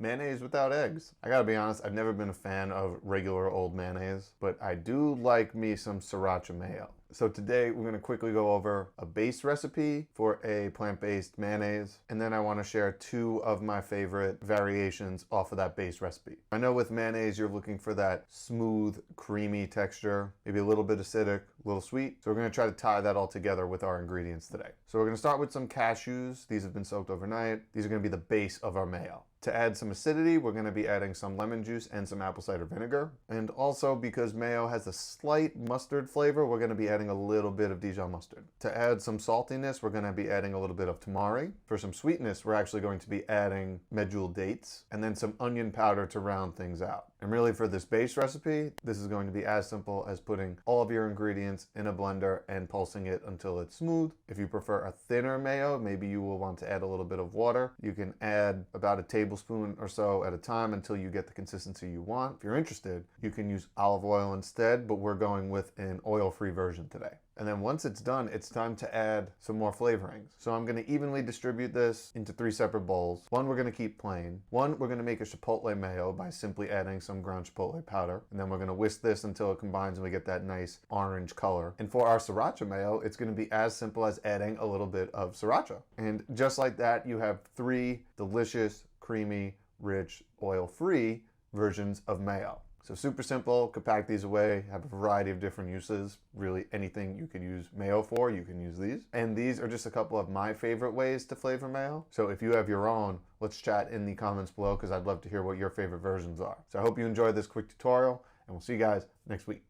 Mayonnaise without eggs. I gotta be honest, I've never been a fan of regular old mayonnaise, but I do like me some Sriracha Mayo. So today we're gonna quickly go over a base recipe for a plant-based mayonnaise, and then I wanna share two of my favorite variations off of that base recipe. I know with mayonnaise you're looking for that smooth, creamy texture, maybe a little bit acidic, a little sweet. So we're gonna try to tie that all together with our ingredients today. So we're gonna start with some cashews. These have been soaked overnight. These are gonna be the base of our mayo. To add some acidity, we're going to be adding some lemon juice and some apple cider vinegar. And also, because mayo has a slight mustard flavor, we're going to be adding a little bit of Dijon mustard. To add some saltiness, we're going to be adding a little bit of tamari. For some sweetness, we're actually going to be adding medjool dates and then some onion powder to round things out. And really for this base recipe, this is going to be as simple as putting all of your ingredients in a blender and pulsing it until it's smooth. If you prefer a thinner mayo, maybe you will want to add a little bit of water. You can add about a tablespoon or so at a time until you get the consistency you want. If you're interested, you can use olive oil instead, but we're going with an oil-free version today. And then once it's done, it's time to add some more flavorings. So I'm gonna evenly distribute this into 3 separate bowls. One we're gonna keep plain. One we're gonna make a Chipotle Mayo by simply adding some ground Chipotle powder. And then we're gonna whisk this until it combines and we get that nice orange color. And for our Sriracha Mayo, it's gonna be as simple as adding a little bit of Sriracha. And just like that, you have 3 delicious, creamy, rich, oil-free versions of mayo. So super simple, could pack these away, have a variety of different uses. Really anything you could use mayo for, you can use these. And these are just a couple of my favorite ways to flavor mayo. So if you have your own, let's chat in the comments below because I'd love to hear what your favorite versions are. So I hope you enjoyed this quick tutorial and we'll see you guys next week.